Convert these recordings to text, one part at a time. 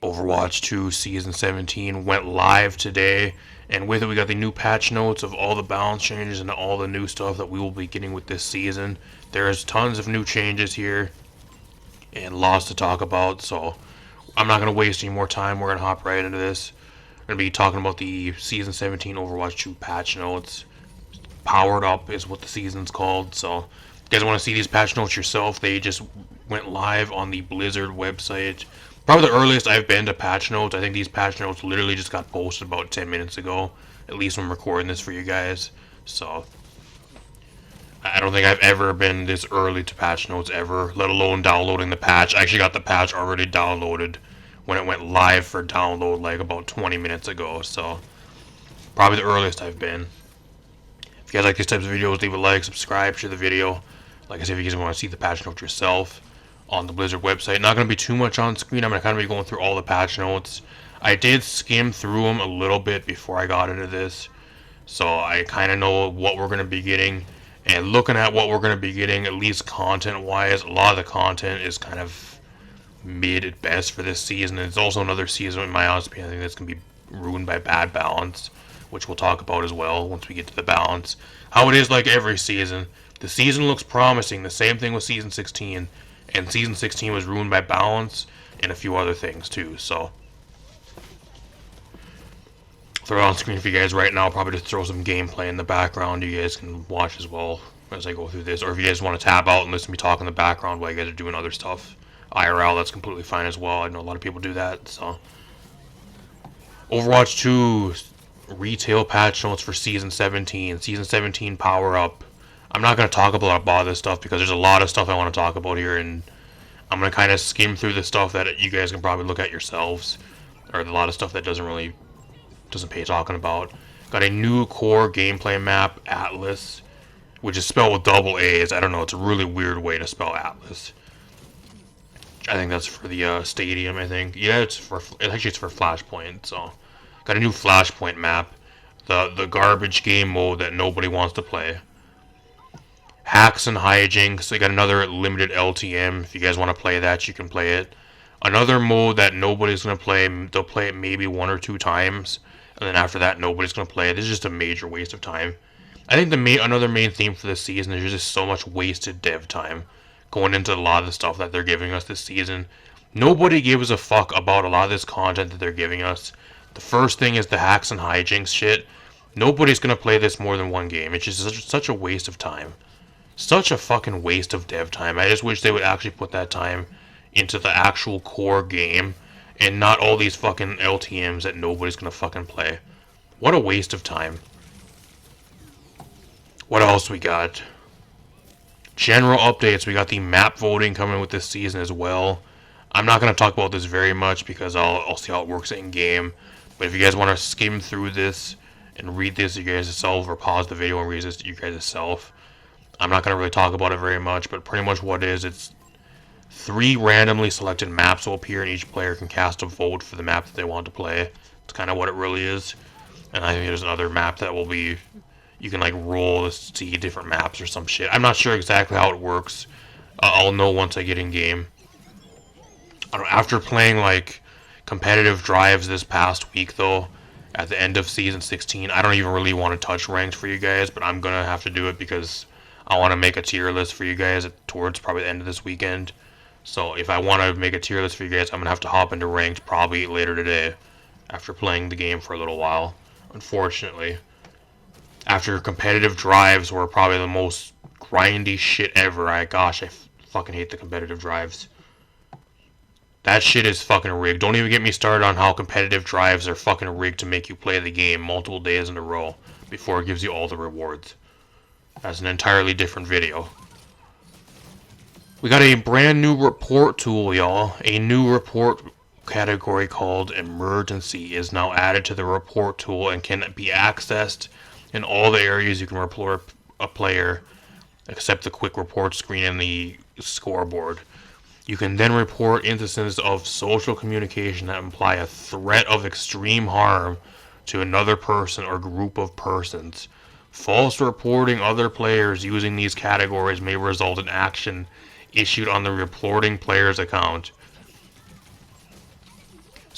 Overwatch 2 Season 17 went live today, and with it we got the new patch notes of all the balance changes and all the new stuff that we will be getting with this season. There's tons of new changes here, and lots to talk about, so I'm not going to waste any more time. We're going to hop right into this. We're going to be talking about the Season 17 Overwatch 2 patch notes. Powered Up is what the season's called, so if you guys want to see these patch notes yourself, they just went live on the Blizzard website. Probably the earliest I've been to patch notes. I think these patch notes literally just got posted about 10 minutes ago, at least when I'm recording this for you guys. So I don't think I've ever been this early to patch notes ever, let alone downloading the patch. I actually got the patch already downloaded when it went live for download like about 20 minutes ago, so probably the earliest I've been. If you guys like these types of videos, leave a like, subscribe, share the video. Like I said, if you guys want to see the patch notes yourself on the Blizzard website. Not going to be too much on screen. I'm going to kind of be going through all the patch notes. I did skim through them a little bit before I got into this, so I kind of know what we're going to be getting. And looking at what we're going to be getting, at least content-wise, a lot of the content is kind of mid at best for this season. It's also another season, in my honest opinion, I think that's going to be ruined by bad balance, which we'll talk about as well once we get to the balance. How it is like every season. The season looks promising. The same thing with Season 16. And Season 16 was ruined by balance and a few other things too. So throw it on screen for you guys right now. Probably just throw some gameplay in the background you guys can watch as well as I go through this. Or if you guys want to tab out and listen to me talk in the background while you guys are doing other stuff, IRL, that's completely fine as well. I know a lot of people do that. So Overwatch 2 retail patch notes for Season 17. Season 17 Power Up. I'm not going to talk about all this stuff because there's a lot of stuff I want to talk about here, and I'm going to kind of skim through the stuff that you guys can probably look at yourselves, or a lot of stuff that doesn't pay talking about. Got a new core gameplay map, Atlas, which is spelled with double A's. I don't know, it's a really weird way to spell Atlas. I think that's for the stadium, I think. Yeah, it's for Flashpoint, so. Got a new Flashpoint map. The garbage game mode that nobody wants to play. Hacks and hijinks. They got another limited LTM. If you guys want to play that, you can play it. Another mode that nobody's going to play. They'll play it maybe 1 or 2 times. And then after that, nobody's going to play it. It's just a major waste of time. I think another main theme for this season is just so much wasted dev time. Going into a lot of the stuff that they're giving us this season. Nobody gives a fuck about a lot of this content that they're giving us. The first thing is the hacks and hijinks shit. Nobody's going to play this more than one game. It's just such a waste of time. Such a fucking waste of dev time. I just wish they would actually put that time into the actual core game and not all these fucking LTMs that nobody's gonna fucking play. What a waste of time. What else we got? General updates. We got the map voting coming with this season as well. I'm not gonna talk about this very much because I'll see how it works in game. But if you guys want to skim through this and read this you guys yourself, or pause the video and read this you guys yourself, I'm not going to really talk about it very much, but pretty much what it is, it's 3 randomly selected maps will appear, and each player can cast a vote for the map that they want to play. It's kind of what it really is. And I think there's another map that will be, you can like roll to see different maps or some shit. I'm not sure exactly how it works. I'll know once I get in game. After playing like competitive drives this past week though, at the end of Season 16, I don't even really want to touch ranked for you guys, but I'm going to have to do it because I want to make a tier list for you guys towards probably the end of this weekend. So if I want to make a tier list for you guys, I'm going to have to hop into ranked probably later today after playing the game for a little while, unfortunately. After competitive drives were probably the most grindy shit ever. I fucking hate the competitive drives. That shit is fucking rigged. Don't even get me started on how competitive drives are fucking rigged to make you play the game multiple days in a row before it gives you all the rewards. That's an entirely different video. We got a brand new report tool, y'all. A new report category called Emergency is now added to the report tool and can be accessed in all the areas you can report a player, except the quick report screen and the scoreboard. You can then report instances of social communication that imply a threat of extreme harm to another person or group of persons. False reporting other players using these categories may result in action issued on the reporting player's account.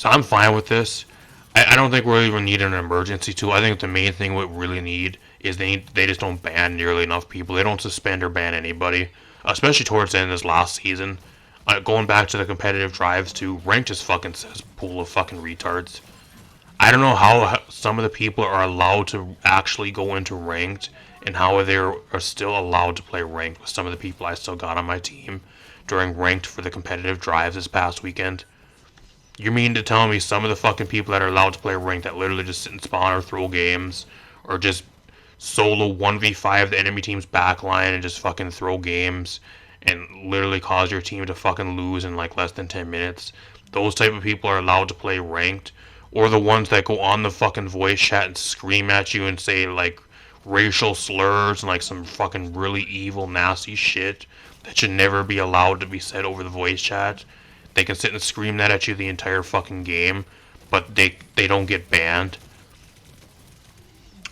So I'm fine with this. I don't think we really even need an emergency tool. I think the main thing we really need is they just don't ban nearly enough people. They don't suspend or ban anybody, especially towards the end of this last season. Going back to the competitive drives too, ranked is fucking cesspool of fucking retards. I don't know how some of the people are allowed to actually go into ranked and how they are still allowed to play ranked with some of the people I still got on my team during ranked for the competitive drives this past weekend. You mean to tell me some of the fucking people that are allowed to play ranked that literally just sit and spawn or throw games or just solo 1v5 the enemy team's backline and just fucking throw games and literally cause your team to fucking lose in like less than 10 minutes. Those type of people are allowed to play ranked, or the ones that go on the fucking voice chat and scream at you and say like racial slurs and like some fucking really evil nasty shit that should never be allowed to be said over the voice chat. They can sit and scream that at you the entire fucking game, but they don't get banned.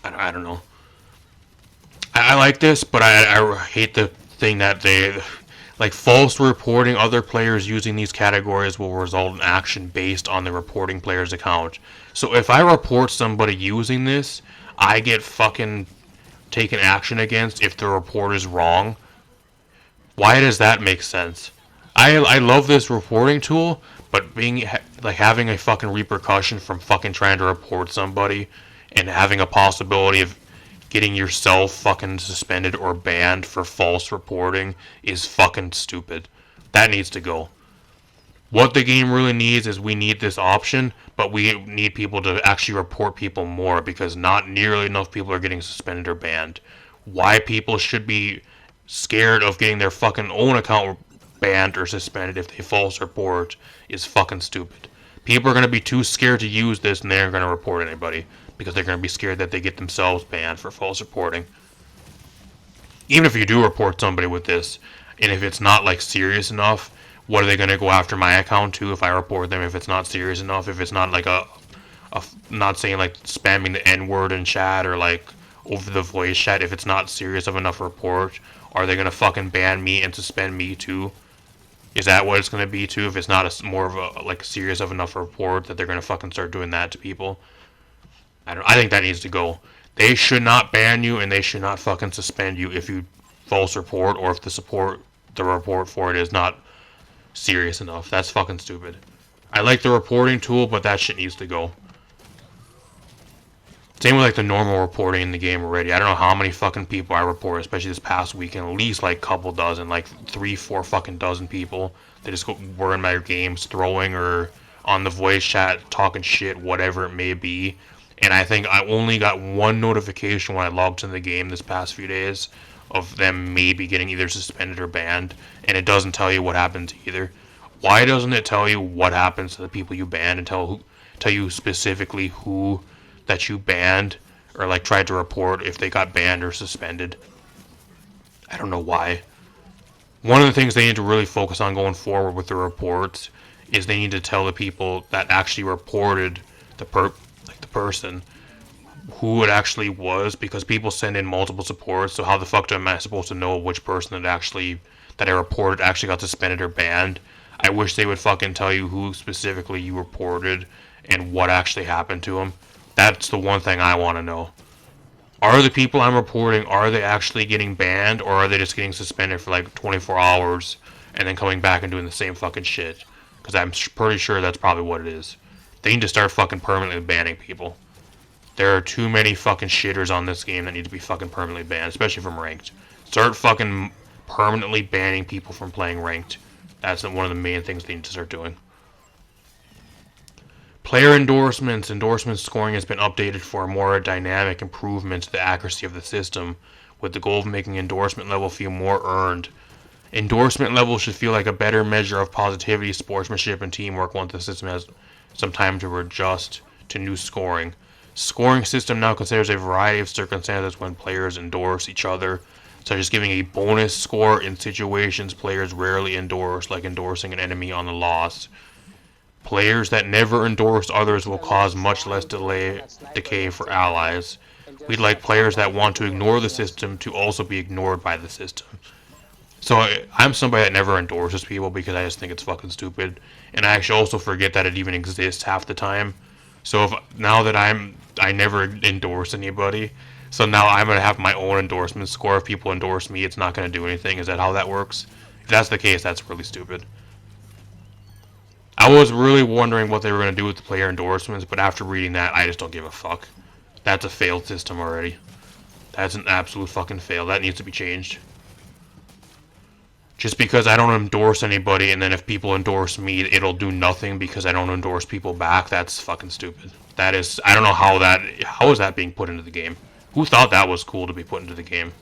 I don't know. I like this, but I hate the thing that they like false reporting other players using these categories will result in action based on the reporting player's account. So if I report somebody using this, I get fucking taken action against if the report is wrong. Why does that make sense? I love this reporting tool, but being like having a fucking repercussion from fucking trying to report somebody and having a possibility of getting yourself fucking suspended or banned for false reporting is fucking stupid. That needs to go. What the game really needs is we need this option, but we need people to actually report people more because not nearly enough people are getting suspended or banned. Why people should be scared of getting their fucking own account banned or suspended if they false report is fucking stupid. People are going to be too scared to use this and they're going to report anybody because they're going to be scared that they get themselves banned for false reporting. Even if you do report somebody with this, and if it's not like serious enough, what are they going to go after my account too if I report them if it's not serious enough? If it's not like a not saying like spamming the N-word in chat or like over the voice chat, if it's not serious of enough report, are they going to fucking ban me and suspend me too? Is that what it's going to be too? If it's not more of a like serious of enough report that they're going to fucking start doing that to people? I think that needs to go. They should not ban you and they should not fucking suspend you if you false report or if the report for it is not serious enough. That's fucking stupid. I like the reporting tool, but that shit needs to go. Same with like the normal reporting in the game already. I don't know how many fucking people I report, especially this past weekend. At least like a couple dozen, like 3-4 fucking dozen people that just were in my games throwing or on the voice chat talking shit, whatever it may be. And I think I only got one notification when I logged into the game this past few days of them maybe getting either suspended or banned, and it doesn't tell you what happened to either. Why doesn't it tell you what happens to the people you banned and tell you specifically who that you banned or like tried to report if they got banned or suspended? I don't know why. One of the things they need to really focus on going forward with the reports is they need to tell the people that actually reported the person who it actually was, because people send in multiple supports, so how the fuck am I supposed to know which person that I reported actually got suspended or banned? I wish they would fucking tell you who specifically you reported and what actually happened to them. That's the one thing I want to know. Are the people I'm reporting, are they actually getting banned, or are they just getting suspended for like 24 hours and then coming back and doing the same fucking shit? Because I'm pretty sure that's probably what it is. They need to start fucking permanently banning people. There are too many fucking shitters on this game that need to be fucking permanently banned, especially from ranked. Start fucking permanently banning people from playing ranked. That's one of the main things they need to start doing. Player endorsements. Endorsement scoring has been updated for a more dynamic improvement to the accuracy of the system, with the goal of making endorsement level feel more earned. Endorsement level should feel like a better measure of positivity, sportsmanship, and teamwork once the system has some time to adjust to new scoring. Scoring system now considers a variety of circumstances when players endorse each other, such as giving a bonus score in situations players rarely endorse, like endorsing an enemy on the loss. Players that never endorse others will cause much less decay for allies. We'd like players that want to ignore the system to also be ignored by the system. So I'm somebody that never endorses people because I just think it's fucking stupid, and I actually also forget that it even exists half the time. So if now that I never endorse anybody, so now I'm gonna have my own endorsement score. If people endorse me, it's not gonna do anything. Is that how that works? If that's the case, that's really stupid. I was really wondering what they were gonna do with the player endorsements, but after reading that, I just don't give a fuck. That's a failed system already. That's an absolute fucking fail. That needs to be changed. Just because I don't endorse anybody, and then if people endorse me, it'll do nothing because I don't endorse people back. That's fucking stupid. That is, I don't know how is that being put into the game? Who thought that was cool to be put into the game?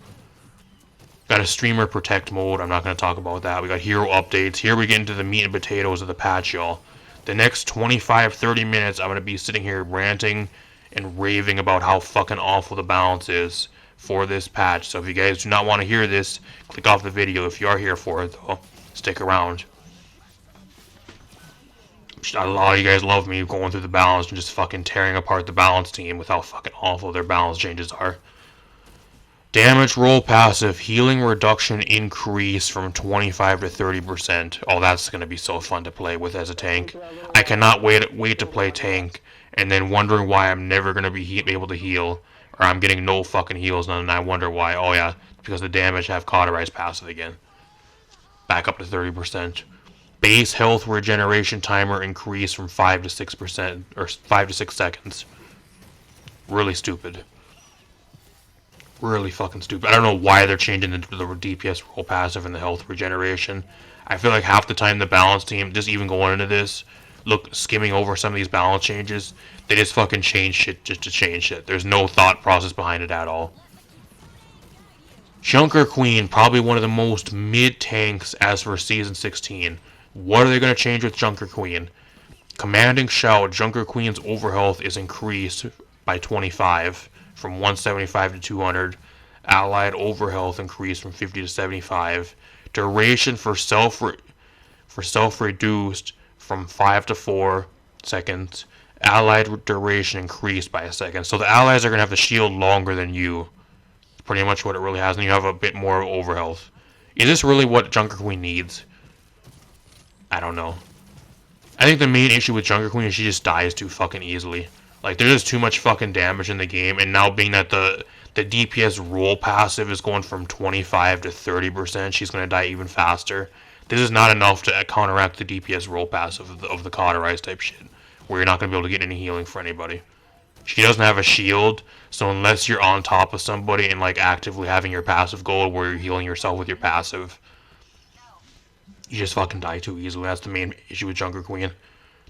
Got a streamer protect mode. I'm not going to talk about that. We got hero updates. Here we get into the meat and potatoes of the patch, y'all. The next 25-30 minutes, I'm going to be sitting here ranting and raving about how fucking awful the balance is for this patch. So if you guys do not want to hear this, click off the video. If you are here for it, though, stick around. A lot of you guys love me going through the balance and just fucking tearing apart the balance team with how fucking awful their balance changes are. Damage roll passive, healing reduction increase from 25 to 30%. Oh, that's going to be so fun to play with as a tank. I cannot wait to play tank, and then wondering why I'm never going to be able to heal, or I'm getting no fucking heals, and I wonder why. Oh yeah, because the damage have cauterized passive again. Back up to 30%. Base health regeneration timer increase from 5 to 6%, or 5 to 6 seconds. Really stupid. Really fucking stupid. I don't know why they're changing the DPS roll passive and the health regeneration. I feel like half the time the balance team, just even going into this, skimming over some of these balance changes, they just fucking change shit just to change shit. There's no thought process behind it at all. Junker Queen, probably one of the most mid tanks as for Season 16. What are they going to change with Junker Queen? Commanding Shout, Junker Queen's overhealth is increased by 25 from 175 to 200. Allied overhealth increased from 50 to 75. Duration for self reduced from 5 to 4 seconds. Allied duration increased by a second. So the allies are going to have the shield longer than you. Pretty much what it really has, and you have a bit more overhealth. Is this really what Junker Queen needs? I don't know. I think the main issue with Junker Queen is she just dies too fucking easily. Like, there's just too much fucking damage in the game, and now being that the DPS roll passive is going from 25 to 30%, she's going to die even faster. This is not enough to counteract the DPS roll passive of the cauterized type shit, where you're not going to be able to get any healing for anybody. She doesn't have a shield, so unless you're on top of somebody and like actively having your passive goal where you're healing yourself with your passive, you just fucking die too easily. That's the main issue with Junker Queen.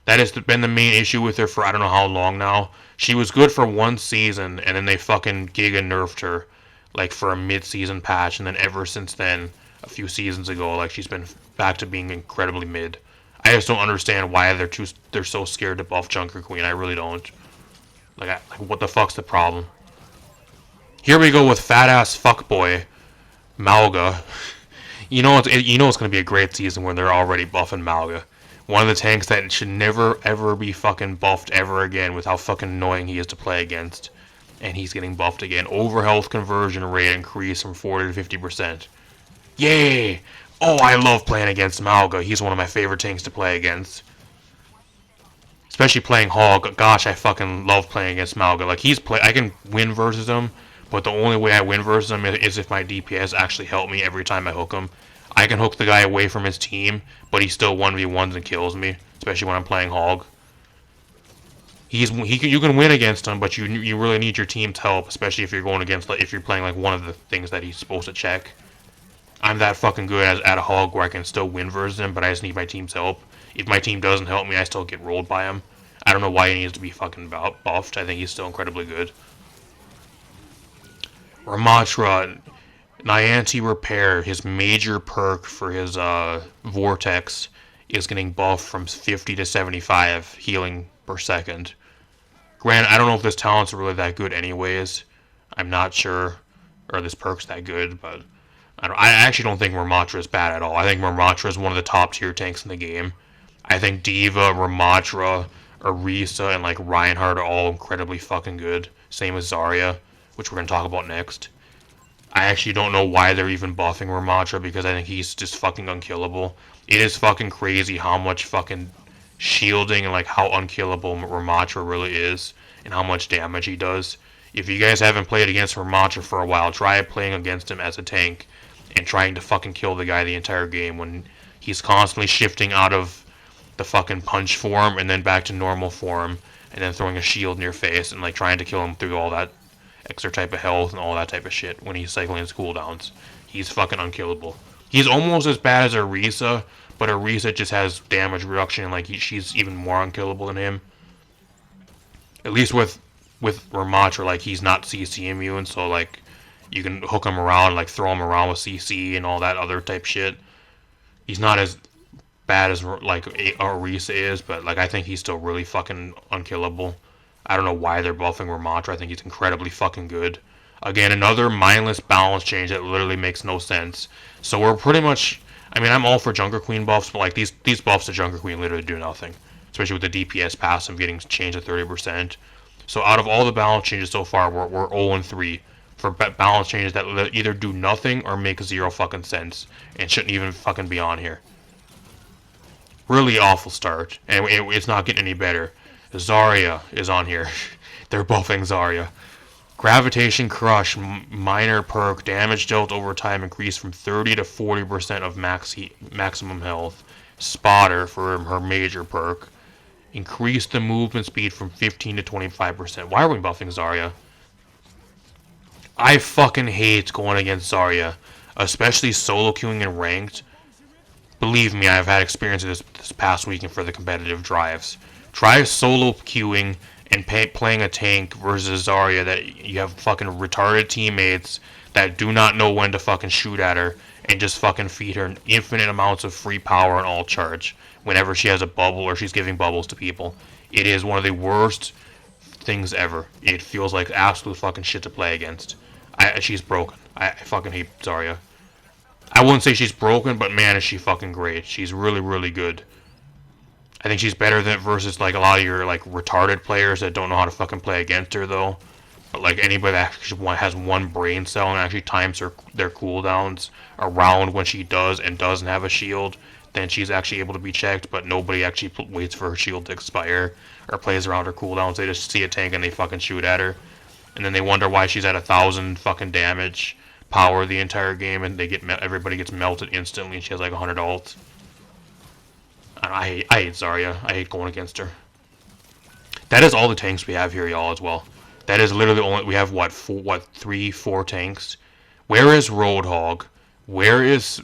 That has been the main issue with her for I don't know how long now. She was good for one season, and then they fucking giga nerfed her, like for a mid-season patch, and then ever since then, a few seasons ago, like she's been back to being incredibly mid. I just don't understand why they're so scared to buff Junker Queen. I really don't. Like what the fuck's the problem? Here we go with fat ass fuckboy Malga. You know it's gonna be a great season when they're already buffing Malga. One of the tanks that should never ever be fucking buffed ever again with how fucking annoying he is to play against. And he's getting buffed again. Overhealth conversion rate increased from 40 to 50%. Yay! Oh, I love playing against Malga. He's one of my favorite tanks to play against. Especially playing Hog. Gosh, I fucking love playing against Malga. Like, I can win versus him, but the only way I win versus him is if my DPS actually help me every time I hook him. I can hook the guy away from his team, but he still 1v1s and kills me, especially when I'm playing Hog. You can win against him, but you really need your team's help, especially if you're going against, like, if you're playing like one of the things that he's supposed to check. I'm that fucking good at a Hog where I can still win versus him, but I just need my team's help. If my team doesn't help me, I still get rolled by him. I don't know why he needs to be fucking buffed. I think he's still incredibly good. Ramatra, Niantic Repair, his major perk for his Vortex, is getting buffed from 50 to 75 healing per second. Granted, I don't know if this talent's really that good anyways. I'm not sure, or this perk's that good, but I actually don't think Ramatra is bad at all. I think Ramatra is one of the top tier tanks in the game. I think Diva, Ramatra, Orisa, and like Reinhardt are all incredibly fucking good. Same as Zarya, which we're going to talk about next. I actually don't know why they're even buffing Ramattra because I think he's just fucking unkillable. It is fucking crazy how much fucking shielding and like how unkillable Ramattra really is and how much damage he does. If you guys haven't played against Ramattra for a while, try playing against him as a tank and trying to fucking kill the guy the entire game when he's constantly shifting out of the fucking punch form and then back to normal form and then throwing a shield in your face and like trying to kill him through all that extra type of health and all that type of shit when he's cycling his cooldowns. He's fucking unkillable. He's almost as bad as Orisa, but Orisa just has damage reduction and like she's even more unkillable than him. At least with Ramattra, like he's not CC immune, so like you can hook him around, like throw him around with CC and all that other type shit. He's not as bad as like Orisa is, but like I think he's still really fucking unkillable. I don't know why they're buffing Ramattra. I think he's incredibly fucking good. Again, another mindless balance change that literally makes no sense. So we're pretty much. I mean, I'm all for Junker Queen buffs, but like these buffs to Junker Queen literally do nothing. Especially with the DPS passive getting changed to 30%. So out of all the balance changes so far, we're 0-3 for balance changes that either do nothing or make zero fucking sense and shouldn't even fucking be on here. Really awful start, and it's not getting any better. Zarya is on here. They're buffing Zarya. Gravitation Crush, minor perk, damage dealt over time increased from 30 to 40% of maximum health. Spotter for her major perk. Increased the movement speed from 15 to 25%. Why are we buffing Zarya? I fucking hate going against Zarya, especially solo queuing and ranked. Believe me, I've had experience this past weekend for the competitive drives. Try solo queuing and playing a tank versus Zarya that you have fucking retarded teammates that do not know when to fucking shoot at her and just fucking feed her infinite amounts of free power and all charge whenever she has a bubble or she's giving bubbles to people. It is one of the worst things ever. It feels like absolute fucking shit to play against. She's broken. I fucking hate Zarya. I wouldn't say she's broken, but man, is she fucking great. She's really, really good. I think she's better than versus like a lot of your like retarded players that don't know how to fucking play against her though. But like anybody that actually has one brain cell and actually times their cooldowns around when she does and doesn't have a shield, then she's actually able to be checked. But nobody actually waits for her shield to expire or plays around her cooldowns. They just see a tank and they fucking shoot at her, and then they wonder why she's at 1,000 fucking damage power the entire game, and everybody gets melted instantly, and she has like 100 ults. I hate Zarya. I hate going against her. That is all the tanks we have here, y'all, as well. That is literally only we have what 3, 4 tanks. Where is Roadhog? Where is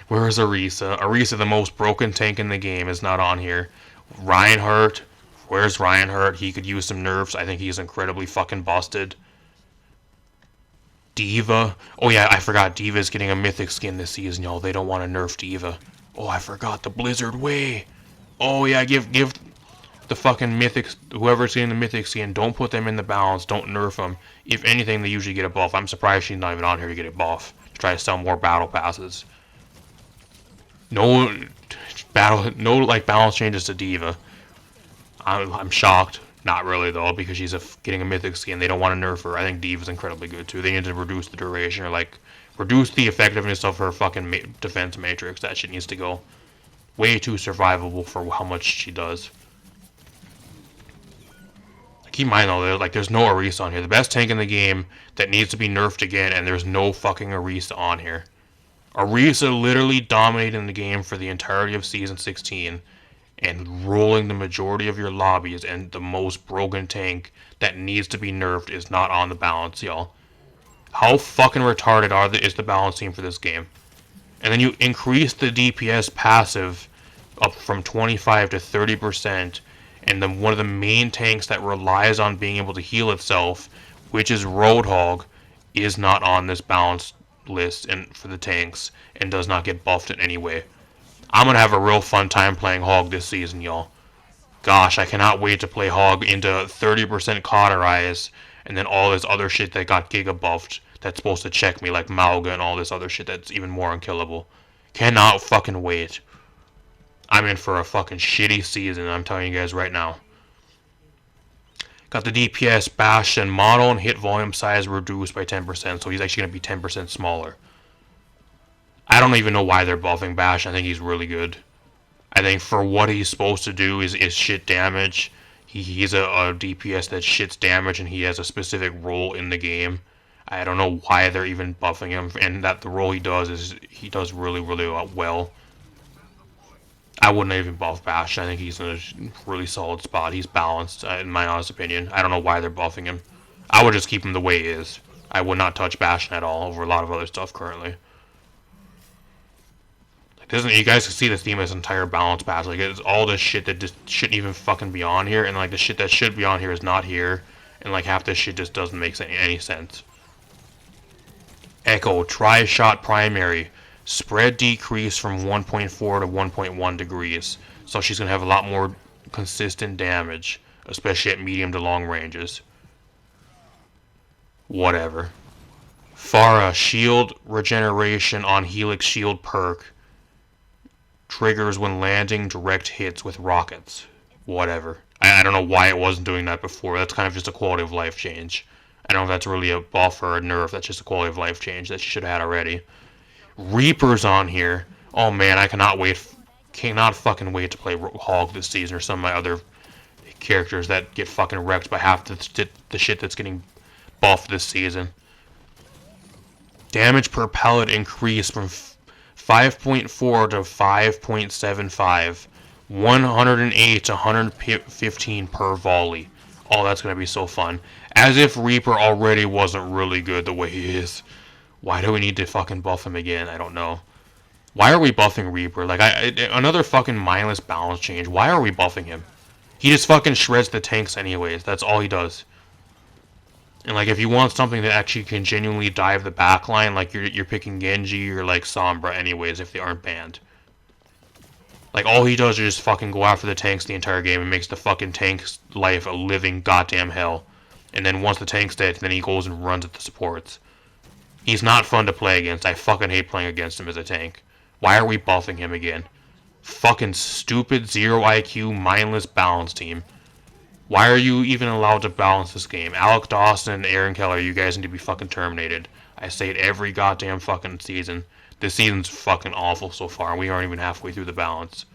Orisa? Orisa, the most broken tank in the game, is not on here. Reinhardt. Where's Reinhardt? He could use some nerfs. I think he's incredibly fucking busted. D.Va. Oh yeah, I forgot. D.Va's getting a mythic skin this season, y'all. They don't want to nerf D.Va. Oh, I forgot the Blizzard way. Oh yeah, give the fucking mythics, whoever's getting the mythic skin, don't put them in the balance. Don't nerf them. If anything, they usually get a buff. I'm surprised she's not even on here to get a buff. To try to sell more battle passes. No like balance changes to D.Va. I'm shocked. Not really though, because she's getting a mythic skin. They don't want to nerf her. I think D.Va's incredibly good too. They need to reduce the duration or like reduce the effectiveness of her fucking defense matrix. That shit needs to go. Way too survivable for how much she does. Keep in mind though, like there's no Orisa on here. The best tank in the game that needs to be nerfed again, and there's no fucking Orisa on here. Orisa literally dominating the game for the entirety of Season 16 and rolling the majority of your lobbies, and the most broken tank that needs to be nerfed is not on the balance, y'all. How fucking retarded is the balance team for this game? And then you increase the DPS passive up from 25 to 30%, and then one of the main tanks that relies on being able to heal itself, which is Roadhog, is not on this balance list and for the tanks and does not get buffed in any way. I'm gonna have a real fun time playing Hog this season, y'all. Gosh, I cannot wait to play Hog into 30% cauterize and then all this other shit that got giga buffed that's supposed to check me, like Mauga and all this other shit that's even more unkillable. Cannot fucking wait. I'm in for a fucking shitty season, I'm telling you guys right now. Got the DPS, Bastion, model, and hit volume size reduced by 10%, so he's actually going to be 10% smaller. I don't even know why they're buffing Bastion. I think he's really good. I think for what he's supposed to do is shit damage. He's a DPS that shits damage, and he has a specific role in the game. I don't know why they're even buffing him, and that the role he does is he does really, really well. I wouldn't even buff Bastion. I think he's in a really solid spot. He's balanced, in my honest opinion. I don't know why they're buffing him. I would just keep him the way he is. I would not touch Bastion at all over a lot of other stuff currently. Doesn't you guys can see the theme of this entire balance patch? Like, it's all this shit that just shouldn't even fucking be on here, and like the shit that should be on here is not here, and like half this shit just doesn't make any sense. Echo, tri-shot primary, spread decrease from 1.4 to 1.1 degrees, so she's gonna have a lot more consistent damage, especially at medium to long ranges. Whatever. Pharah, shield regeneration on Helix shield perk. Triggers when landing direct hits with rockets. Whatever. I don't know why it wasn't doing that before. That's kind of just a quality of life change. I don't know if that's really a buff or a nerf. That's just a quality of life change that she should have had already. Reaper's on here. Oh man, I cannot fucking wait to play Hog this season or some of my other characters that get fucking wrecked by half the shit that's getting buffed this season. Damage per pellet increased from 5.4 to 5.75, 108 to 115 per volley. Oh, that's going to be so fun. As if Reaper already wasn't really good the way he is. Why do we need to fucking buff him again? I don't know. Why are we buffing Reaper? Like, another fucking mindless balance change. Why are we buffing him? He just fucking shreds the tanks anyways. That's all he does. And like, if you want something that actually can genuinely dive the backline, like you're picking Genji or like Sombra anyways if they aren't banned. Like, all he does is just fucking go after the tanks the entire game and makes the fucking tank's life a living goddamn hell. And then once the tank's dead, then he goes and runs at the supports. He's not fun to play against. I fucking hate playing against him as a tank. Why are we buffing him again? Fucking stupid 0 IQ mindless balance team. Why are you even allowed to balance this game? Alec Dawson and Aaron Keller, you guys need to be fucking terminated. I say it every goddamn fucking season. This season's fucking awful so far, and we aren't even halfway through the balance.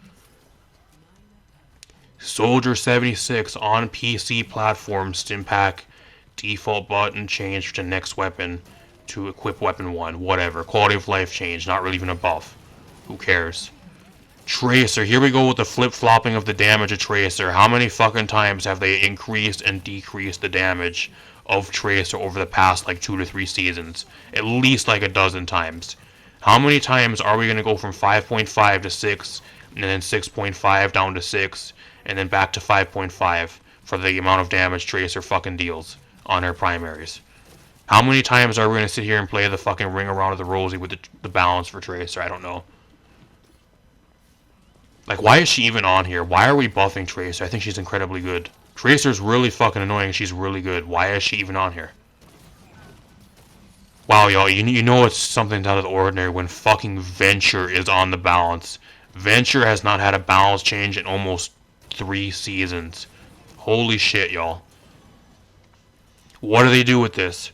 Soldier 76 on PC platform Stimpack default button changed to next weapon to equip weapon 1. Whatever. Quality of life change, not really even a buff. Who cares? Tracer, here we go with the flip-flopping of the damage of Tracer. How many fucking times have they increased and decreased the damage of Tracer over the past like 2 to 3 seasons? At least like a dozen times. How many times are we going to go from 5.5 to 6, and then 6.5 down to 6, and then back to 5.5 for the amount of damage Tracer fucking deals on her primaries? How many times are we going to sit here and play the fucking ring around of the rosy with the balance for Tracer? I don't know. Like, why is she even on here? Why are we buffing Tracer? I think she's incredibly good. Tracer's really fucking annoying. She's really good. Why is she even on here? Wow, y'all, you know it's something out of the ordinary when fucking Venture is on the balance. Venture has not had a balance change in almost 3 seasons. Holy shit, y'all. What do they do with this?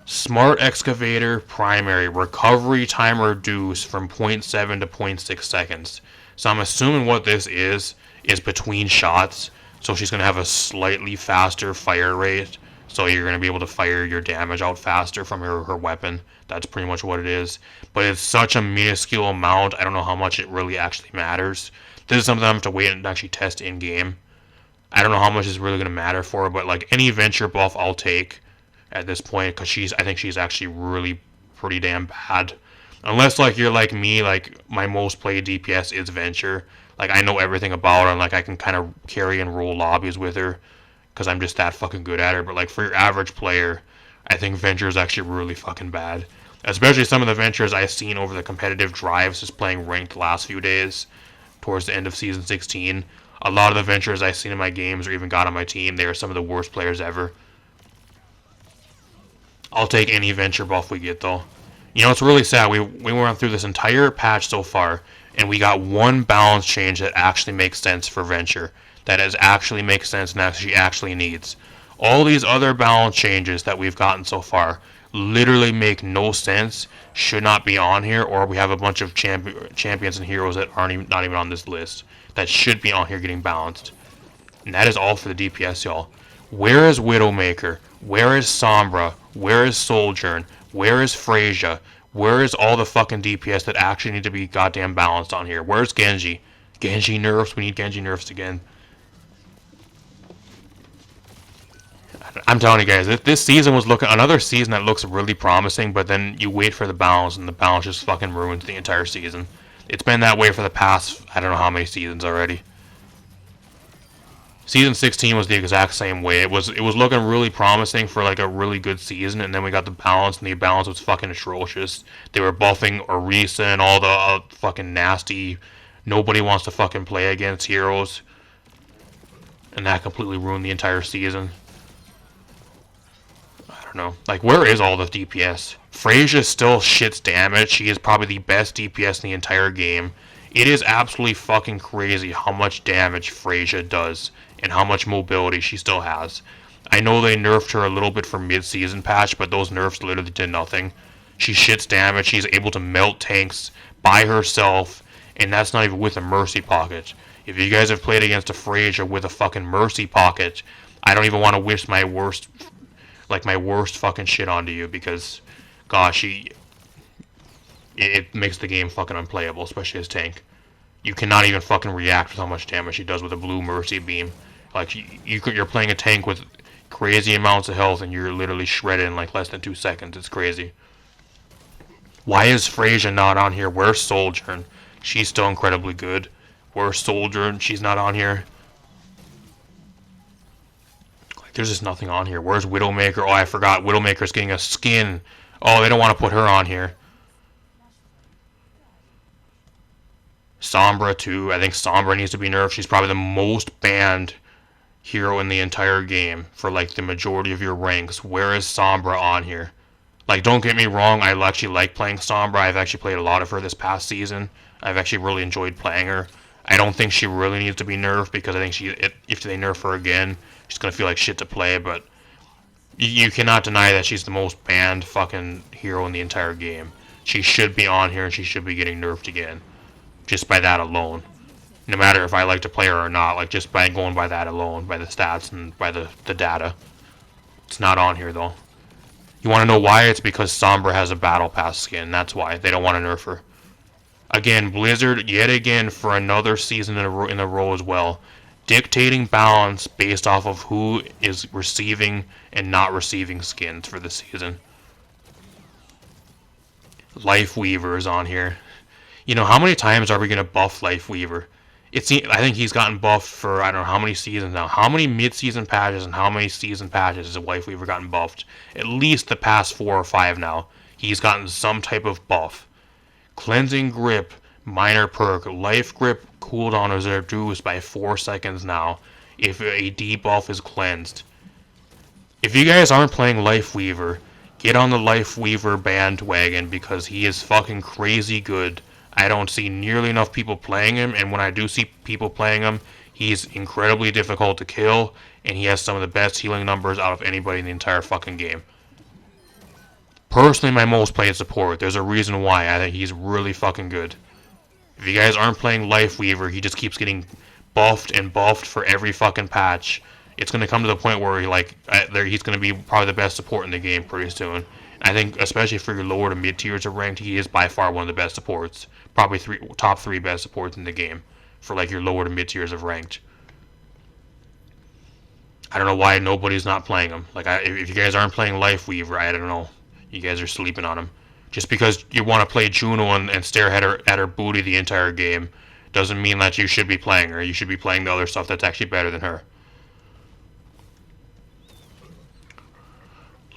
Smart Excavator primary. Recovery time reduced from 0.7 to 0.6 seconds. So I'm assuming what this is between shots. So she's going to have a slightly faster fire rate. So you're going to be able to fire your damage out faster from her weapon. That's pretty much what it is. But it's such a minuscule amount, I don't know how much it really actually matters. This is something I have to wait and actually test in-game. I don't know how much it's really going to matter for her, but like any Venture buff I'll take at this point, because I think she's actually really pretty damn bad. Unless like you're like me, like my most played DPS is Venture. Like I know everything about her, and like I can kind of carry and roll lobbies with her because I'm just that fucking good at her. But like for your average player, I think Venture is actually really fucking bad. Especially some of the Ventures I've seen over the competitive drives just playing ranked the last few days towards the end of season 16. A lot of the Ventures I've seen in my games or even got on my team, they are some of the worst players ever. I'll take any Venture buff we get though. You know, it's really sad. We went through this entire patch so far, and we got one balance change that actually makes sense for Venture. That actually makes sense and she actually needs. All these other balance changes that we've gotten so far literally make no sense, should not be on here, or we have a bunch of champions and heroes that aren't even, not even on this list that should be on here getting balanced. And that is all for the DPS, y'all. Where is Widowmaker? Where is Sombra? Where is Sojourn? Where is Freyja? Where is all the fucking DPS that actually need to be goddamn balanced on here? Where's Genji? Genji nerfs? We need Genji nerfs again. I'm telling you guys, this season was looking another season that looks really promising, but then you wait for the balance, and the balance just fucking ruins the entire season. It's been that way for the past, I don't know how many seasons already. Season 16 was the exact same way. It was looking really promising for like a really good season, and then we got the balance, and the balance was fucking atrocious. They were buffing Orisa and all the fucking nasty, nobody wants to fucking play against heroes, and that completely ruined the entire season. No. Like, where is all the DPS? Freyja still shits damage. She is probably the best DPS in the entire game. It is absolutely fucking crazy how much damage Freyja does and how much mobility she still has. I know they nerfed her a little bit for mid-season patch, but those nerfs literally did nothing. She shits damage. She's able to melt tanks by herself, and that's not even with a Mercy Pocket. If you guys have played against a Freyja with a fucking Mercy Pocket, I don't even want to wish my worst fucking shit onto you, because gosh, it makes the game fucking unplayable, especially as tank. You cannot even fucking react with how much damage she does with a blue Mercy beam. Like, you're playing a tank with crazy amounts of health, and you're literally shredded in like less than 2 seconds. It's crazy. Why is Freyja not on here? Where's Sojourn? She's still incredibly good. Where's Sojourn? She's not on here. There's just nothing on here. Where's Widowmaker? Oh, I forgot. Widowmaker's getting a skin. Oh, they don't want to put her on here. Sombra, too. I think Sombra needs to be nerfed. She's probably the most banned hero in the entire game for, like, the majority of your ranks. Where is Sombra on here? Like, don't get me wrong. I actually like playing Sombra. I've actually played a lot of her this past season. I've actually really enjoyed playing her. I don't think she really needs to be nerfed, because I think if they nerf her again, she's going to feel like shit to play, but you cannot deny that she's the most banned fucking hero in the entire game. She should be on here, and she should be getting nerfed again. Just by that alone. No matter if I like to play her or not, like, just by going by that alone, by the stats and by the data. It's not on here, though. You want to know why? It's because Sombra has a Battle Pass skin. That's why. They don't want to nerf her. Again, Blizzard, yet again, for another season in a row as well, dictating balance based off of who is receiving and not receiving skins for the season. Lifeweaver is on here. You know, how many times are we going to buff Lifeweaver? I think he's gotten buffed for, I don't know how many seasons now. How many mid-season patches and how many season patches has Lifeweaver gotten buffed? At least the past 4 or 5 now. He's gotten some type of buff. Cleansing Grip, minor perk. Life Grip cooldown is reduced by 4 seconds now if a debuff is cleansed. If you guys aren't playing Lifeweaver, get on the Lifeweaver bandwagon, because he is fucking crazy good. I don't see nearly enough people playing him, and when I do see people playing him, he's incredibly difficult to kill, and he has some of the best healing numbers out of anybody in the entire fucking game. Personally, my most played support. There's a reason why. I think he's really fucking good. If you guys aren't playing Lifeweaver, he just keeps getting buffed and buffed for every fucking patch. It's going to come to the point where he's going to be probably the best support in the game pretty soon. I think, especially for your lower to mid tiers of ranked, he is by far one of the best supports. Probably top 3 best supports in the game for like your lower to mid tiers of ranked. I don't know why nobody's not playing him. Like, if you guys aren't playing Lifeweaver, I don't know. You guys are sleeping on him. Just because you want to play Juno and stare at her booty the entire game doesn't mean that you should be playing her. You should be playing the other stuff that's actually better than her.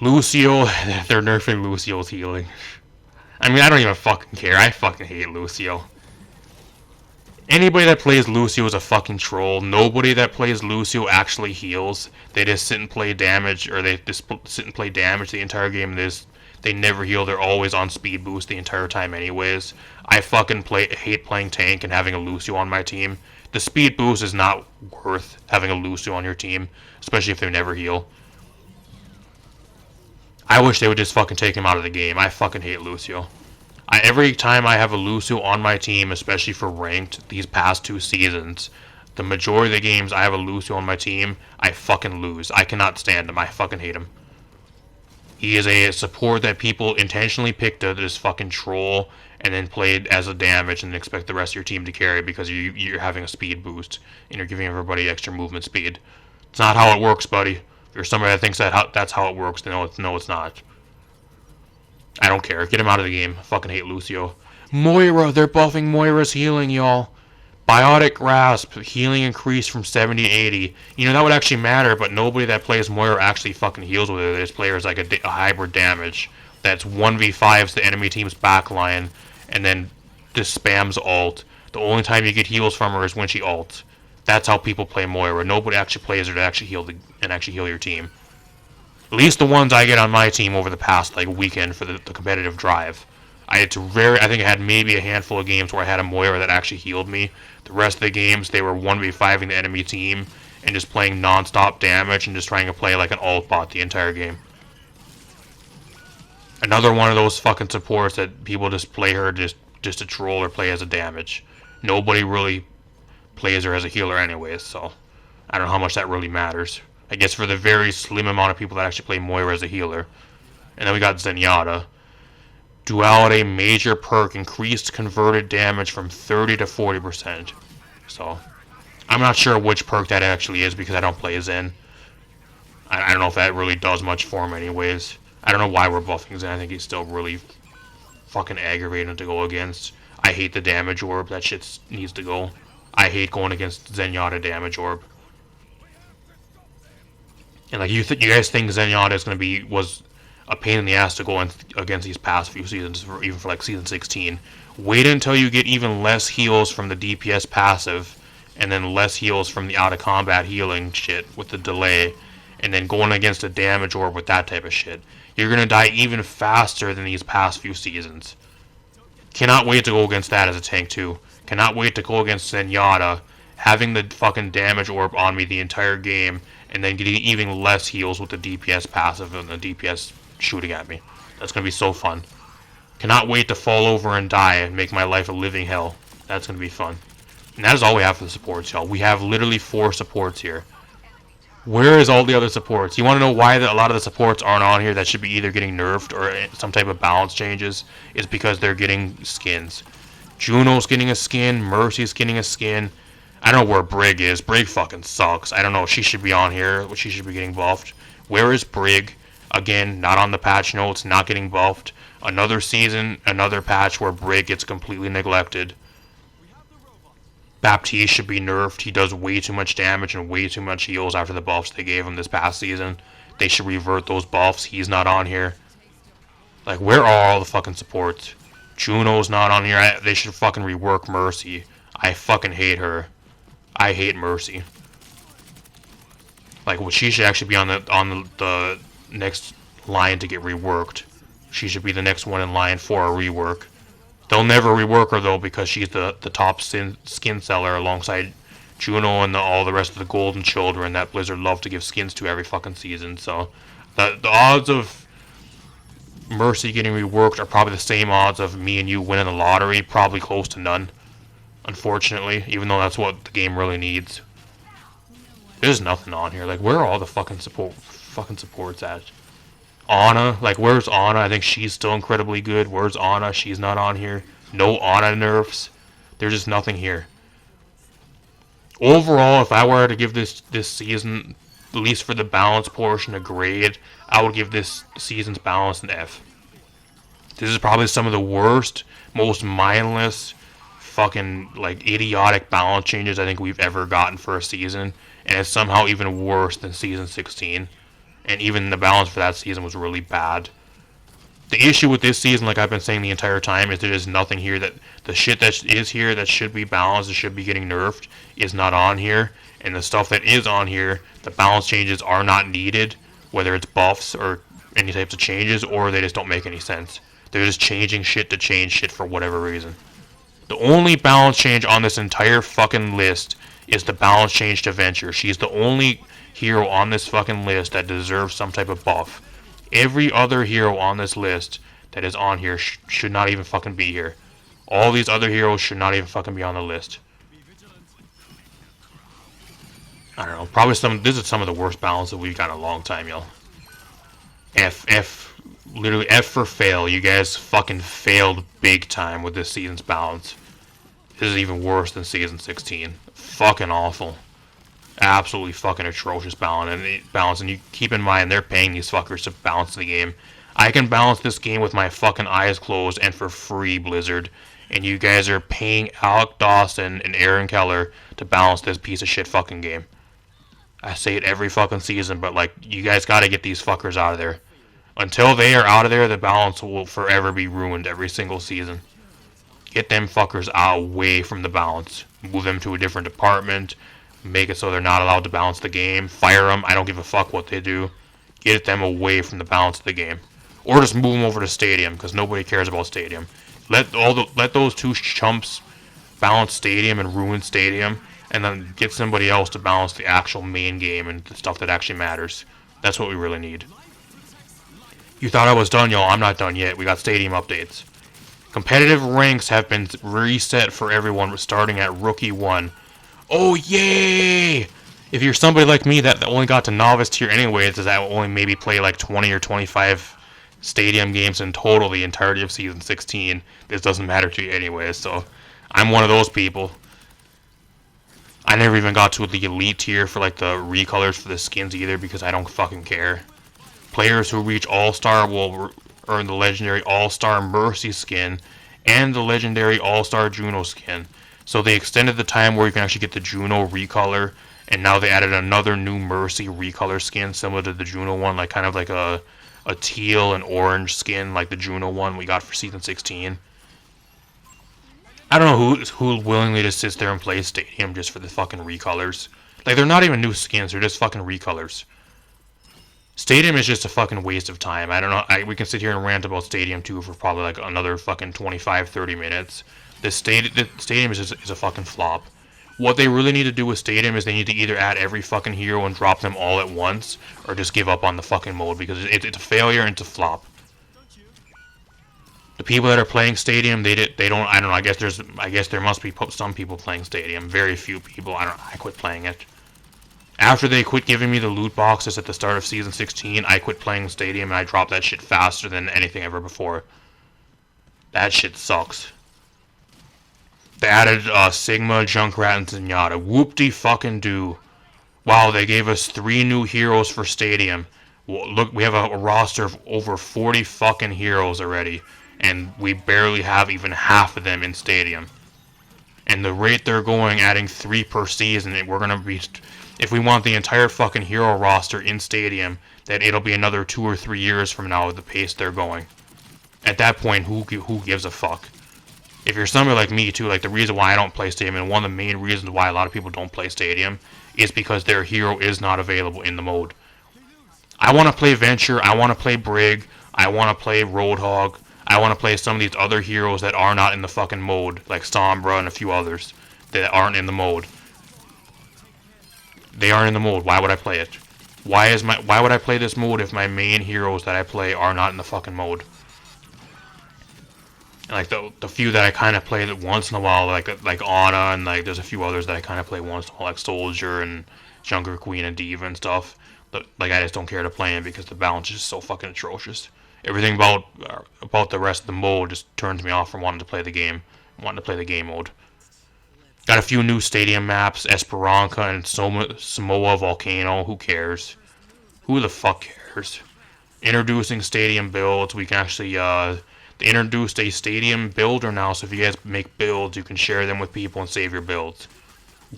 Lucio, they're nerfing Lucio's healing. I mean, I don't even fucking care. I fucking hate Lucio. Anybody that plays Lucio is a fucking troll. Nobody that plays Lucio actually heals. They just sit and play damage, or they just sit and play damage the entire game. They never heal. They're always on speed boost the entire time anyways. I fucking hate playing tank and having a Lucio on my team. The speed boost is not worth having a Lucio on your team, especially if they never heal. I wish they would just fucking take him out of the game. I fucking hate Lucio. Every time I have a Lucio on my team, especially for ranked, these past 2 seasons, the majority of the games I have a Lucio on my team, I fucking lose. I cannot stand him. I fucking hate him. He is a support that people intentionally picked to just fucking troll and then played as a damage and expect the rest of your team to carry because you're having a speed boost and you're giving everybody extra movement speed. It's not how it works, buddy. If you're somebody that thinks that's how it works, then no, it's not. I don't care. Get him out of the game. I fucking hate Lucio. Moira, they're buffing Moira's healing, y'all. Biotic Grasp, healing increased from 70 to 80. You know, that would actually matter, but nobody that plays Moira actually fucking heals with it. This player is like a hybrid damage. That's 1v5s the enemy team's backline, and then just spams ult. The only time you get heals from her is when she ults. That's how people play Moira. Nobody actually plays her to actually heal your team. At least the ones I get on my team over the past like weekend for the competitive drive. I think I had maybe a handful of games where I had a Moira that actually healed me. The rest of the games they were 1v5ing the enemy team and just playing non-stop damage and just trying to play like an ult bot the entire game. Another one of those fucking supports that people just play her just to troll or play as a damage. Nobody really plays her as a healer anyways, so I don't know how much that really matters. I guess for the very slim amount of people that actually play Moira as a healer. And then we got Zenyatta. Duality major perk increased converted damage from 30 to 40%. So, I'm not sure which perk that actually is because I don't play Zen. I don't know if that really does much for him anyways. I don't know why we're buffing Zen. I think he's still really fucking aggravating to go against. I hate the damage orb. That shit needs to go. I hate going against Zenyatta damage orb. And like you guys think Zenyatta was a pain in the ass to go against these past few seasons, even for like season 16. Wait until you get even less heals from the DPS passive, and then less heals from the out of combat healing shit with the delay, and then going against a damage orb with that type of shit. You're gonna die even faster than these past few seasons. Cannot wait to go against that as a tank too. Cannot wait to go against Zenyatta, having the fucking damage orb on me the entire game, and then getting even less heals with the DPS passive and the DPS shooting at me. That's going to be so fun. Cannot wait to fall over and die and make my life a living hell. That's going to be fun. And that is all we have for the supports, y'all. We have literally 4 supports here. Where is all the other supports? You want to know why a lot of the supports aren't on here that should be either getting nerfed or some type of balance changes? It's because they're getting skins. Juno's getting a skin. Mercy's getting a skin. I don't know where Brig is. Brig fucking sucks. I don't know. She should be on here. She should be getting buffed. Where is Brig? Again, not on the patch notes. Not getting buffed. Another season, another patch where Brig gets completely neglected. Baptiste should be nerfed. He does way too much damage and way too much heals after the buffs they gave him this past season. They should revert those buffs. He's not on here. Like, where are all the fucking supports? Juno's not on here. They should fucking rework Mercy. I fucking hate her. I hate Mercy. Like, well, she should actually be on the next line to get reworked. She should be the next one in line for a rework. They'll never rework her though because she's the top skin seller alongside Juno and all the rest of the golden children that Blizzard love to give skins to every fucking season. So the odds of Mercy getting reworked are probably the same odds of me and you winning the lottery. Probably close to none. Unfortunately, even though that's what the game really needs. There's nothing on here. Like, where are all the fucking supports at? Ana, like, where's Ana? I think she's still incredibly good. Where's Ana? She's not on here. No Ana nerfs. There's just nothing here. Overall, if I were to give this season, at least for the balance portion, a grade, I would give this season's balance an F. This is probably some of the worst, most mindless, fucking, like, idiotic balance changes I think we've ever gotten for a season. And it's somehow even worse than season 16. And even the balance for that season was really bad. The issue with this season, like I've been saying the entire time, is there is nothing here that the shit that is here that should be balanced, that should be getting nerfed, is not on here. And the stuff that is on here, the balance changes are not needed, whether it's buffs or any types of changes, or they just don't make any sense. They're just changing shit to change shit for whatever reason. The only balance change on this entire fucking list is the balance change to Venture. She's the only hero on this fucking list that deserves some type of buff. Every other hero on this list that is on here should not even fucking be here. All these other heroes should not even fucking be on the list. I don't know. Probably this is some of the worst balance that we've got in a long time, y'all. Literally F for fail. You guys fucking failed big time with this season's balance. This is even worse than season 16. Fucking awful. Absolutely fucking atrocious balance. And you keep in mind, they're paying these fuckers to balance the game. I can balance this game with my fucking eyes closed and for free, Blizzard. And you guys are paying Alec Dawson and Aaron Keller to balance this piece of shit fucking game. I say it every fucking season, but like, you guys gotta get these fuckers out of there. Until they are out of there, the balance will forever be ruined every single season. Get them fuckers away from the balance. Move them to a different department. Make it so they're not allowed to balance the game. Fire them. I don't give a fuck what they do. Get them away from the balance of the game. Or just move them over to Stadium, because nobody cares about Stadium. Let those two chumps balance Stadium and ruin Stadium, and then get somebody else to balance the actual main game and the stuff that actually matters. That's what we really need. You thought I was done, y'all. I'm not done yet. We got Stadium updates. Competitive ranks have been reset for everyone, starting at Rookie 1. Oh, yay! If you're somebody like me that only got to Novice tier anyways, does that only maybe play like 20 or 25 Stadium games in total the entirety of Season 16, this doesn't matter to you anyways, so I'm one of those people. I never even got to the Elite tier for like the recolors for the skins either, because I don't fucking care. Players who reach All-Star will earn the legendary All-Star Mercy skin and the legendary All-Star Juno skin. So they extended the time where you can actually get the Juno recolor, and now they added another new Mercy recolor skin similar to the Juno one, like kind of like a teal and orange skin like the Juno one we got for Season 16. I don't know who willingly just sits there and plays Stadium just for the fucking recolors. Like, they're not even new skins, they're just fucking recolors. Stadium is just a fucking waste of time. I don't know. We can sit here and rant about Stadium 2 for probably like another fucking 25-30 minutes. The Stadium is a fucking flop. What they really need to do with Stadium is they need to either add every fucking hero and drop them all at once, or just give up on the fucking mode, because it's a failure and it's a flop. The people that are playing Stadium, they don't. I don't know. I guess there must be some people playing Stadium. Very few people. I quit playing it. After they quit giving me the loot boxes at the start of Season 16, I quit playing Stadium and I dropped that shit faster than anything ever before. That shit sucks. They added Sigma, Junkrat, and Zenyatta. Whoop-de-fucking-do. Wow, they gave us 3 new heroes for Stadium. Well, look, we have a roster of over 40 fucking heroes already, and we barely have even half of them in Stadium. And the rate they're going, adding 3 per season, we're gonna be... If we want the entire fucking hero roster in Stadium, then it'll be another 2 or 3 years from now at the pace they're going. At that point, who gives a fuck? If you're somebody like me too, like the reason why I don't play Stadium, and one of the main reasons why a lot of people don't play Stadium, is because their hero is not available in the mode. I want to play Venture, I want to play Brig, I want to play Roadhog, I want to play some of these other heroes that are not in the fucking mode, like Sombra and a few others that aren't in the mode. They aren't in the mode. Why would I play it? Why would I play this mode if my main heroes that I play are not in the fucking mode? And like the few that I kind of play once in a while, like Ana, and like there's a few others that I kind of play once in a while, like Soldier and Junker Queen and Diva and stuff. But like I just don't care to play them because the balance is so fucking atrocious. Everything about the rest of the mode just turns me off from wanting to play the game mode. Got a few new Stadium maps, Esperanza and Samoa Volcano. Who cares? Who the fuck cares? Introducing Stadium builds. We can actually, they introduced a Stadium builder now, so if you guys make builds, you can share them with people and save your builds.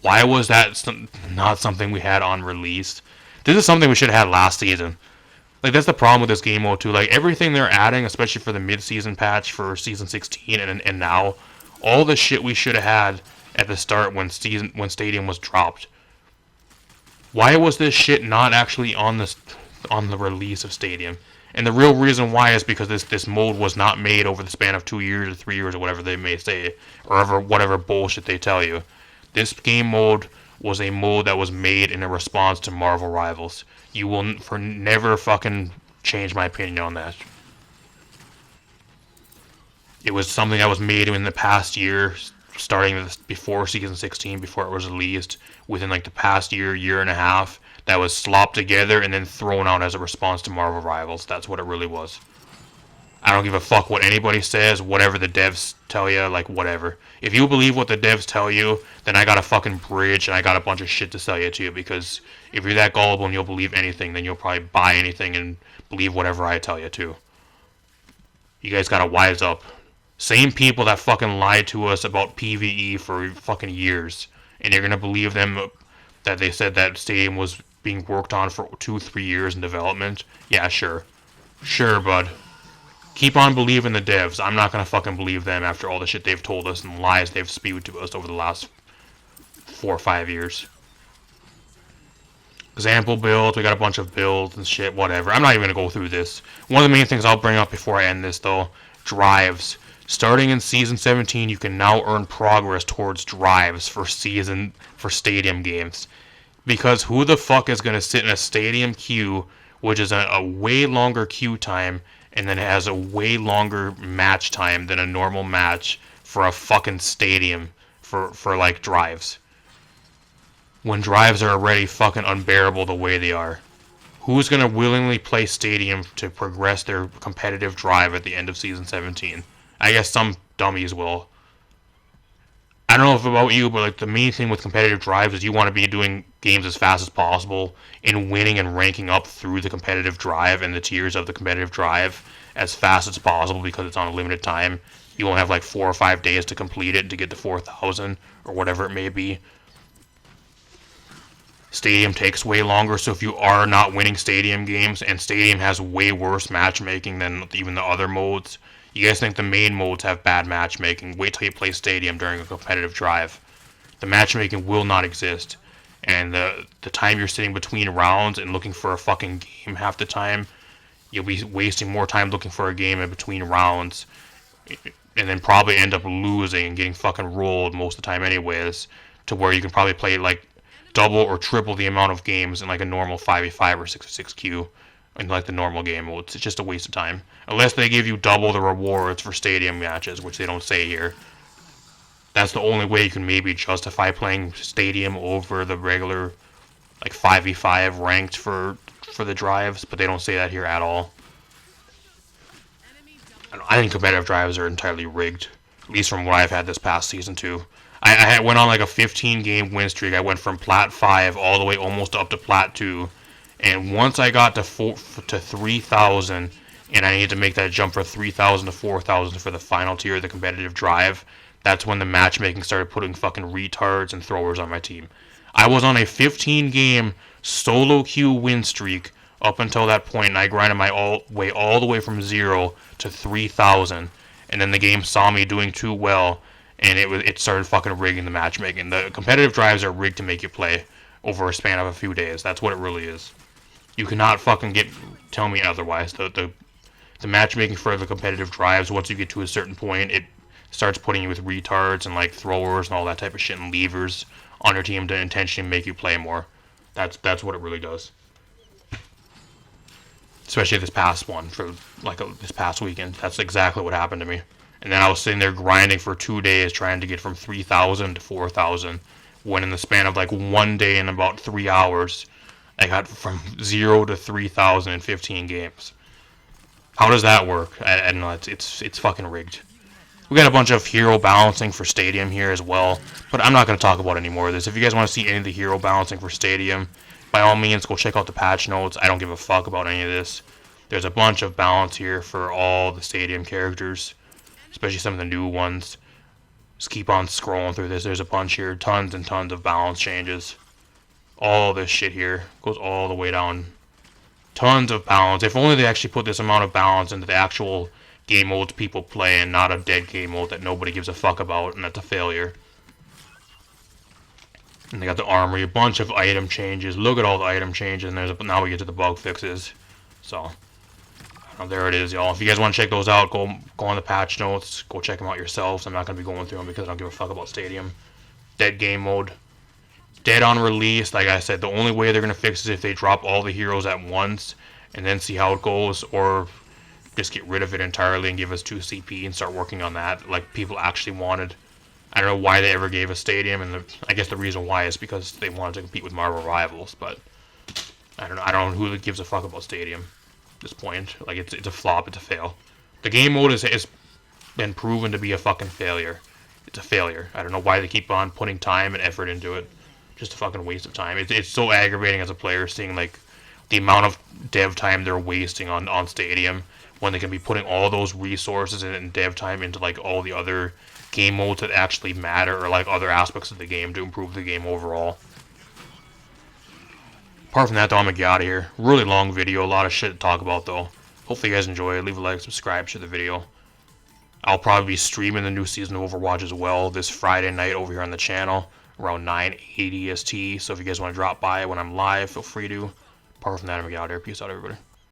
Why was that not something we had on release? This is something we should have had last season. Like, that's the problem with this game mode, too. Like, everything they're adding, especially for the mid-season patch for Season 16 and now, all the shit we should have had at the start when Stadium was dropped. Why was this shit not actually on the release of Stadium? And the real reason why is because this mode was not made over the span of 2 years or 3 years or whatever they may say, or whatever bullshit they tell you. This game mode was a mode that was made in a response to Marvel Rivals. You will never fucking change my opinion on that. It was something that was made in the past year, starting before Season 16, before it was released, within like the past year and a half, that was slopped together and then thrown out as a response to Marvel Rivals. That's what it really was. I don't give a fuck what anybody says, whatever the devs tell you, like whatever. If you believe what the devs tell you, then I got a fucking bridge and I got a bunch of shit to sell you to, because if you're that gullible and you'll believe anything, then you'll probably buy anything and believe whatever I tell you to. You guys gotta wise up. Same people that fucking lied to us about PvE for fucking years, and you're gonna believe them that they said that Stadium was being worked on for 2-3 years in development? Yeah, sure. Sure, bud. Keep on believing the devs. I'm not gonna fucking believe them after all the shit they've told us and lies they've spewed to us over the last 4 or 5 years. Example builds, we got a bunch of builds and shit, whatever. I'm not even gonna go through this. One of the main things I'll bring up before I end this, though, drives. Starting in Season 17, you can now earn progress towards drives for Stadium games. Because who the fuck is going to sit in a Stadium queue, which is a way longer queue time, and then it has a way longer match time than a normal match for a fucking Stadium for like drives? When drives are already fucking unbearable the way they are. Who's going to willingly play Stadium to progress their competitive drive at the end of Season 17? I guess some dummies will. I don't know if about you, but like the main thing with competitive drives is you want to be doing games as fast as possible and winning and ranking up through the competitive drive and the tiers of the competitive drive as fast as possible, because it's on a limited time. You won't have like 4 or 5 days to complete it to get to 4,000 or whatever it may be. Stadium takes way longer, so if you are not winning Stadium games, and Stadium has way worse matchmaking than even the other modes. You guys think the main modes have bad matchmaking? Wait till you play Stadium during a competitive drive. The matchmaking will not exist. And the time you're sitting between rounds and looking for a fucking game half the time, you'll be wasting more time looking for a game in between rounds, and then probably end up losing and getting fucking rolled most of the time anyways, to where you can probably play like double or triple the amount of games in like a normal 5v5 or 6v6 queue. In like the normal game modes. It's just a waste of time. Unless they give you double the rewards for Stadium matches, which they don't say here. That's the only way you can maybe justify playing Stadium over the regular like 5v5 ranked for the drives, but they don't say that here at all. I think competitive drives are entirely rigged, at least from what I've had this past season 2. I went on like a 15 game win streak. I went from Plat 5 all the way almost up to Plat 2. And once I got to 3,000, and I needed to make that jump from 3,000 to 4,000 for the final tier of the competitive drive, that's when the matchmaking started putting fucking retards and throwers on my team. I was on a 15-game solo queue win streak up until that point, and I grinded my way all the way from 0 to 3,000. And then the game saw me doing too well, and it started fucking rigging the matchmaking. The competitive drives are rigged to make you play over a span of a few days. That's what it really is. You cannot fucking tell me otherwise. The matchmaking for the competitive drives, once you get to a certain point, it starts putting you with retards and like throwers and all that type of shit and levers on your team to intentionally make you play more. That's what it really does. Especially this past one, for like this past weekend. That's exactly what happened to me. And then I was sitting there grinding for 2 days trying to get from 3,000 to 4,000. When in the span of like 1 day and about 3 hours, I got from 0 to 3,000 in 15 games. How does that work? I don't know. It's fucking rigged. We got a bunch of hero balancing for Stadium here as well, but I'm not going to talk about any more of this. If you guys want to see any of the hero balancing for Stadium, by all means, go check out the patch notes. I don't give a fuck about any of this. There's a bunch of balance here for all the Stadium characters, especially some of the new ones. Just keep on scrolling through this. There's a bunch here. Tons and tons of balance changes. All this shit here goes all the way down. Tons of balance. If only they actually put this amount of balance into the actual game modes people play and not a dead game mode that nobody gives a fuck about, and that's a failure. And they got the armory, a bunch of item changes. Look at all the item changes, and now we get to the bug fixes. So, there it is, y'all. If you guys want to check those out, go on the patch notes. Go check them out yourselves. I'm not going to be going through them because I don't give a fuck about Stadium. Dead game mode. Dead on release. Like I said, the only way they're going to fix it is if they drop all the heroes at once and then see how it goes, or just get rid of it entirely and give us 2 CP and start working on that like people actually wanted. I don't know why they ever gave a stadium, and I guess the reason why is because they wanted to compete with Marvel Rivals, but I don't know. I don't know who gives a fuck about stadium at this point. Like, it's a flop, it's a fail. The game mode has been proven to be a fucking failure. It's a failure. I don't know why they keep on putting time and effort into it. Just a fucking waste of time. It's so aggravating as a player seeing, like, the amount of dev time they're wasting on Stadium when they can be putting all those resources and dev time into, like, all the other game modes that actually matter, or, like, other aspects of the game to improve the game overall. Apart from that, though, I'm gonna get out of here. Really long video, a lot of shit to talk about, though. Hopefully you guys enjoy it. Leave a like, subscribe, share the video. I'll probably be streaming the new season of Overwatch as well this Friday night over here on the channel around 9:80 EST. So if you guys want to drop by when I'm live, feel free to. Apart from that, I'm gonna get out of here. Peace out, everybody.